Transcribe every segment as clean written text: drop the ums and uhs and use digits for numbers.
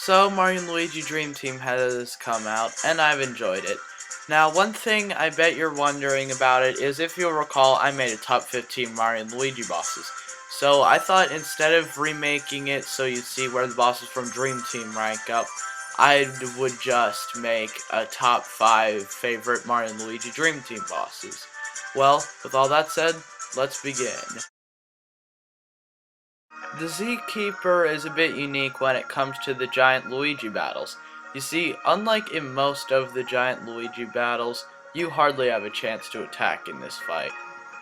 So, Mario & Luigi Dream Team has come out, and I've enjoyed it. Now, one thing I bet you're wondering about it is, if you'll recall, I made a top 15 Mario & Luigi bosses. So, I thought instead of remaking it so you'd see where the bosses from Dream Team rank up, I would just make a top 5 favorite Mario & Luigi Dream Team bosses. Well, with all that said, let's begin. The Zkeeper is a bit unique when it comes to the giant Luigi battles. You see, unlike in most of the giant Luigi battles, you hardly have a chance to attack in this fight.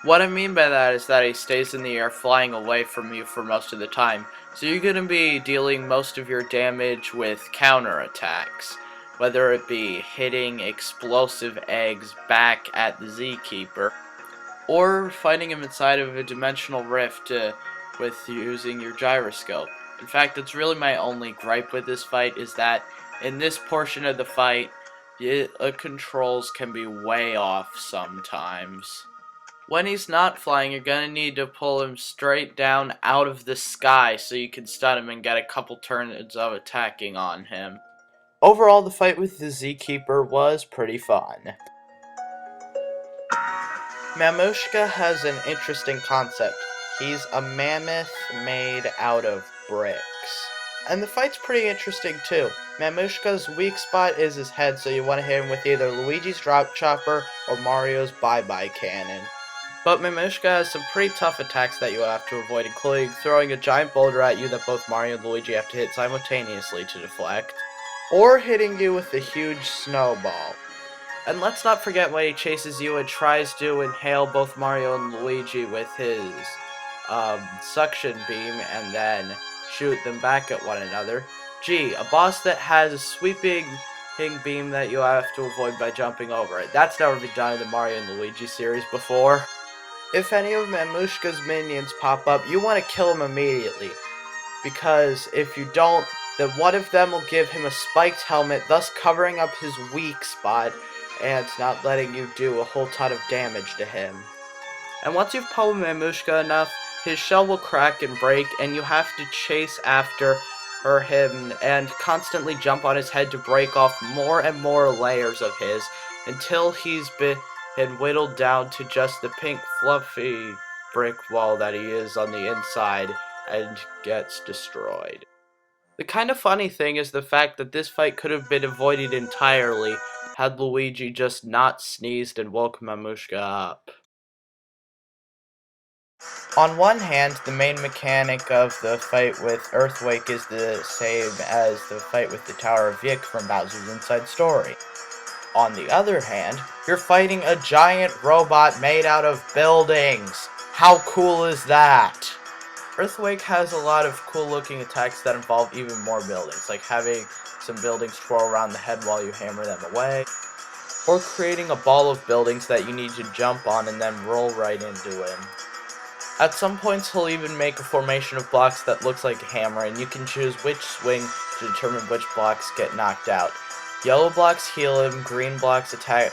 What I mean by that is that he stays in the air flying away from you for most of the time, so you're going to be dealing most of your damage with counter attacks, whether it be hitting explosive eggs back at the Zkeeper, or fighting him inside of a dimensional rift with using your gyroscope. In fact, that's really my only gripe with this fight, is that in this portion of the fight, the controls can be way off sometimes. When he's not flying, you're gonna need to pull him straight down out of the sky so you can stun him and get a couple turns of attacking on him. Overall, the fight with the Zkeeper was pretty fun. Mooshka has an interesting concept. He's a mammoth made out of bricks. And the fight's pretty interesting too. Mooshka's weak spot is his head, so you want to hit him with either Luigi's Drop Chopper or Mario's Bye-Bye Cannon. But Mooshka has some pretty tough attacks that you have to avoid, including throwing a giant boulder at you that both Mario and Luigi have to hit simultaneously to deflect, or hitting you with a huge snowball. And let's not forget when he chases you and tries to inhale both Mario and Luigi with his suction beam and then shoot them back at one another. Gee, a boss that has a sweeping beam that you have to avoid by jumping over it. That's never been done in the Mario and Luigi series before. If any of Mooshka's minions pop up, you want to kill them immediately, because if you don't, then one of them will give him a spiked helmet, thus covering up his weak spot and not letting you do a whole ton of damage to him. And once you've pummeled Mooshka enough, his shell will crack and break, and you have to chase after him and constantly jump on his head to break off more and more layers of his, until he's been whittled down to just the pink fluffy brick wall that he is on the inside and gets destroyed. The kind of funny thing is the fact that this fight could have been avoided entirely had Luigi just not sneezed and woke Mooshka up. On one hand, the main mechanic of the fight with Earthquake is the same as the fight with the Tower of Vic from Bowser's Inside Story. On the other hand, you're fighting a giant robot made out of buildings. How cool is that? Earthquake has a lot of cool looking attacks that involve even more buildings, like having some buildings twirl around the head while you hammer them away, or creating a ball of buildings that you need to jump on and then roll right into him. At some points he'll even make a formation of blocks that looks like a hammer, and you can choose which swing to determine which blocks get knocked out. Yellow blocks heal him, green blocks attack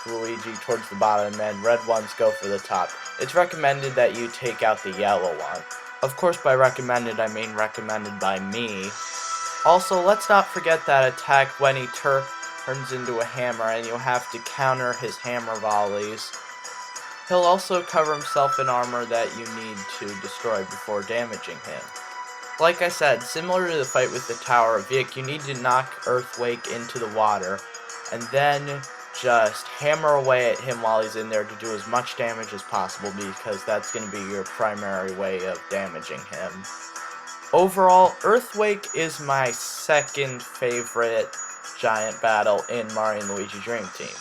Luigi towards the bottom, and red ones go for the top. It's recommended that you take out the yellow one. Of course, by recommended, I mean recommended by me. Also, let's not forget that attack when he turns into a hammer and you have to counter his hammer volleys. He'll also cover himself in armor that you need to destroy before damaging him. Like I said, similar to the fight with the Tower of Vic, you need to knock Earthquake into the water and then just hammer away at him while he's in there to do as much damage as possible, because that's going to be your primary way of damaging him. Overall, Earthquake is my second favorite giant battle in Mario & Luigi Dream Team.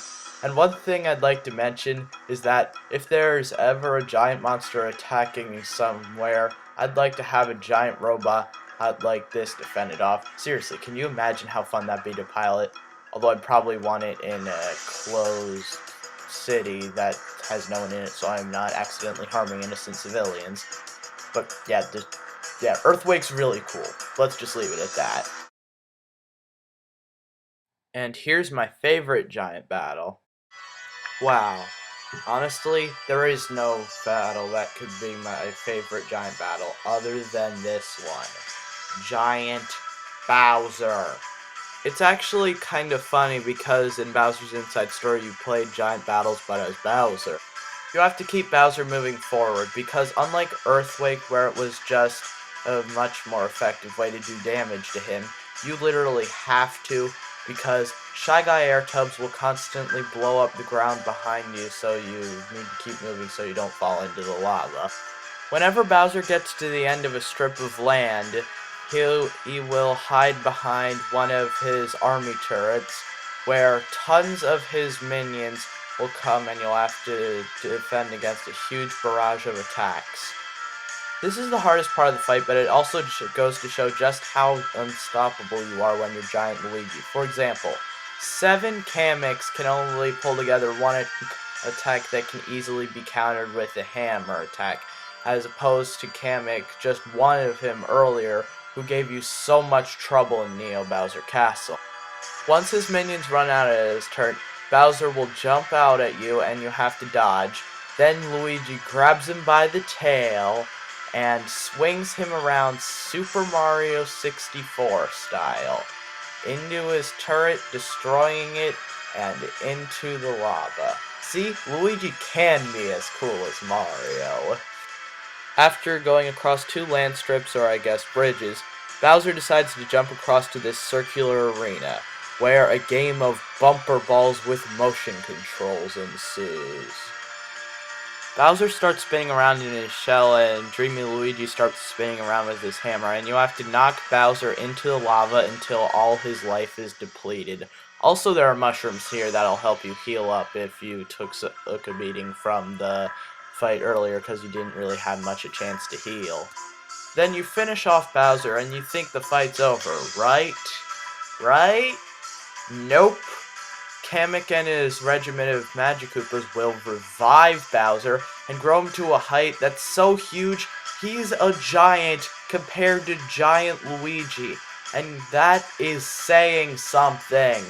And one thing I'd like to mention is that if there's ever a giant monster attacking me somewhere, I'd like to have a giant robot like this to fend it off. Seriously, can you imagine how fun that'd be to pilot? Although I'd probably want it in a closed city that has no one in it, so I'm not accidentally harming innocent civilians. But yeah, Earthquake's really cool. Let's just leave it at that. And here's my favorite giant battle. Wow. Honestly, there is no battle that could be my favorite giant battle other than this one. Giant Bowser. It's actually kind of funny because in Bowser's Inside Story you played giant battles but as Bowser. You have to keep Bowser moving forward because unlike Earthquake where it was just a much more effective way to do damage to him, you literally have to because Shy Guy air tubs will constantly blow up the ground behind you, so you need to keep moving so you don't fall into the lava. Whenever Bowser gets to the end of a strip of land, he will hide behind one of his army turrets, where tons of his minions will come and you'll have to defend against a huge barrage of attacks. This is the hardest part of the fight, but it also goes to show just how unstoppable you are when you're Giant Luigi. For example, 7 Kameks can only pull together one attack that can easily be countered with a hammer attack, as opposed to Kamek, just one of him earlier, who gave you so much trouble in Neo Bowser Castle. Once his minions run out of his turn, Bowser will jump out at you and you have to dodge. Then Luigi grabs him by the tail and swings him around Super Mario 64 style into his turret, destroying it, and into the lava. See, Luigi can be as cool as Mario. After going across 2 land strips, or I guess bridges, Bowser decides to jump across to this circular arena, where a game of bumper balls with motion controls ensues. Bowser starts spinning around in his shell, and Dreamy Luigi starts spinning around with his hammer, and you have to knock Bowser into the lava until all his life is depleted. Also, there are mushrooms here that'll help you heal up if you took a beating from the fight earlier because you didn't really have much a chance to heal. Then you finish off Bowser and you think the fight's over, right? Right? Nope. Kamek and his regiment of Magicoopers will revive Bowser and grow him to a height that's so huge he's a giant compared to Giant Luigi, and that is saying something.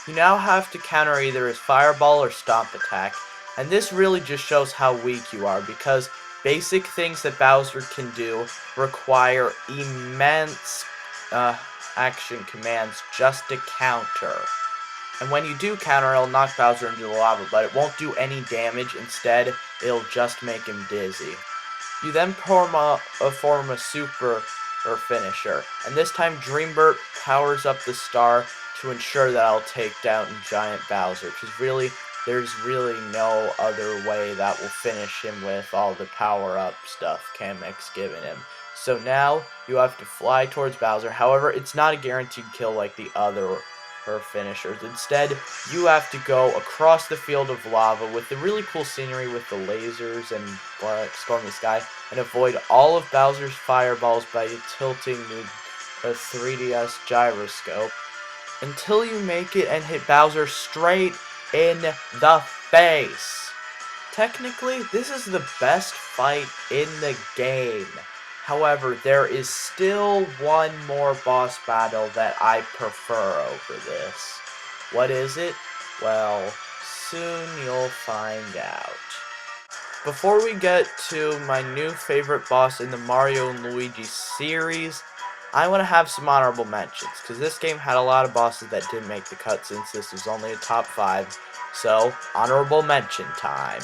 You now have to counter either his fireball or stomp attack, and this really just shows how weak you are because basic things that Bowser can do require immense action commands just to counter. And when you do counter, it'll knock Bowser into the lava, but it won't do any damage. Instead, it'll just make him dizzy. You then form a super finisher, and this time Dreambert powers up the star to ensure that I'll take down Giant Bowser, because there's really no other way that will finish him with all the power-up stuff Kamek's given him. So now, you have to fly towards Bowser. However, it's not a guaranteed kill like the other finishers. Instead, you have to go across the field of lava with the really cool scenery with the lasers and stormy sky, and avoid all of Bowser's fireballs by tilting the 3DS gyroscope until you make it and hit Bowser straight in the face. Technically, this is the best fight in the game. However, there is still one more boss battle that I prefer over this. What is it? Well, soon you'll find out. Before we get to my new favorite boss in the Mario and Luigi series, I want to have some honorable mentions, because this game had a lot of bosses that didn't make the cut since this was only a top 5, so honorable mention time.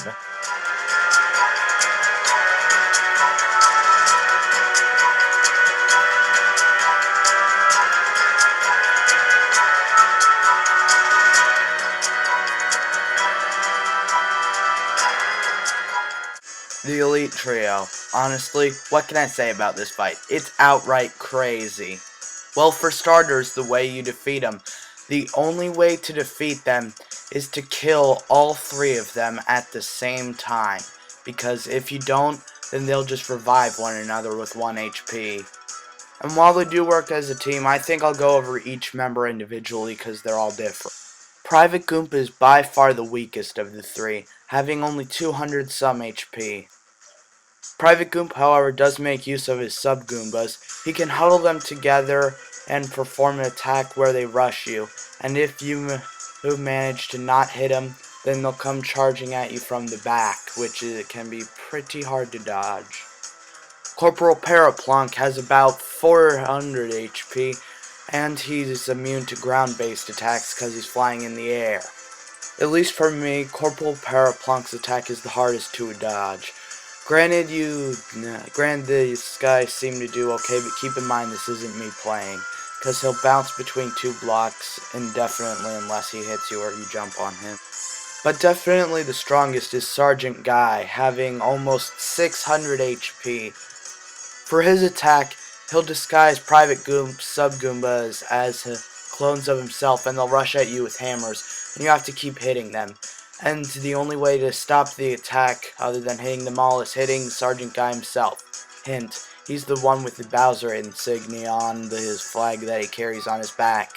The Elite Trio. Honestly, what can I say about this fight? It's outright crazy. Well, for starters, the way you defeat them. The only way to defeat them is to kill all 3 of them at the same time. Because if you don't, then they'll just revive one another with 1 HP. And while they do work as a team, I think I'll go over each member individually because they're all different. Private Goomba is by far the weakest of the 3, having only 200 some HP. Private Goomba, however, does make use of his sub-Goombas. He can huddle them together and perform an attack where they rush you, and if you manage to not hit them, then they'll come charging at you from the back, which can be pretty hard to dodge. Corporal Paraplonk has about 400 HP, and he's immune to ground-based attacks because he's flying in the air. At least for me, Corporal Paraplunk's attack is the hardest to dodge. Granted, these guys seem to do okay, but keep in mind this isn't me playing, because he'll bounce between 2 blocks indefinitely unless he hits you or you jump on him. But definitely the strongest is Sergeant Guy, having almost 600 HP. For his attack, he'll disguise Private Sub-Goombas as clones of himself, and they'll rush at you with hammers, and you have to keep hitting them. And the only way to stop the attack, other than hitting them all, is hitting Sergeant Guy himself. Hint, he's the one with the Bowser insignia on his flag that he carries on his back.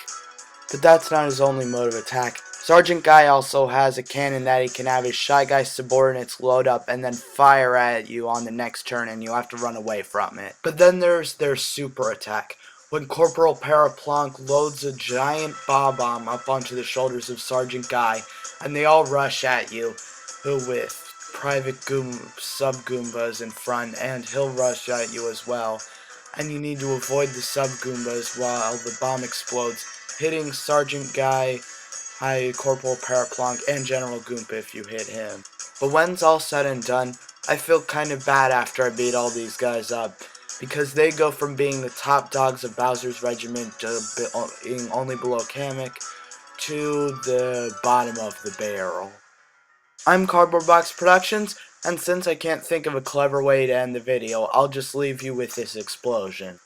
But that's not his only mode of attack. Sergeant Guy also has a cannon that he can have his Shy Guy subordinates load up and then fire at you on the next turn, and you have to run away from it. But then there's their super attack, when Corporal Paraplunk loads a giant bomb up onto the shoulders of Sergeant Guy, and they all rush at you with Private Sub-Goombas in front, and he'll rush at you as well. And you need to avoid the Sub-Goombas while the bomb explodes, hitting Sergeant Guy, Corporal Paraplunk, and General Goomba if you hit him. But when it's all said and done, I feel kind of bad after I beat all these guys up, because they go from being the top dogs of Bowser's regiment to being only below Kamek to the bottom of the barrel. I'm Cardboard Box Productions, and since I can't think of a clever way to end the video, I'll just leave you with this explosion.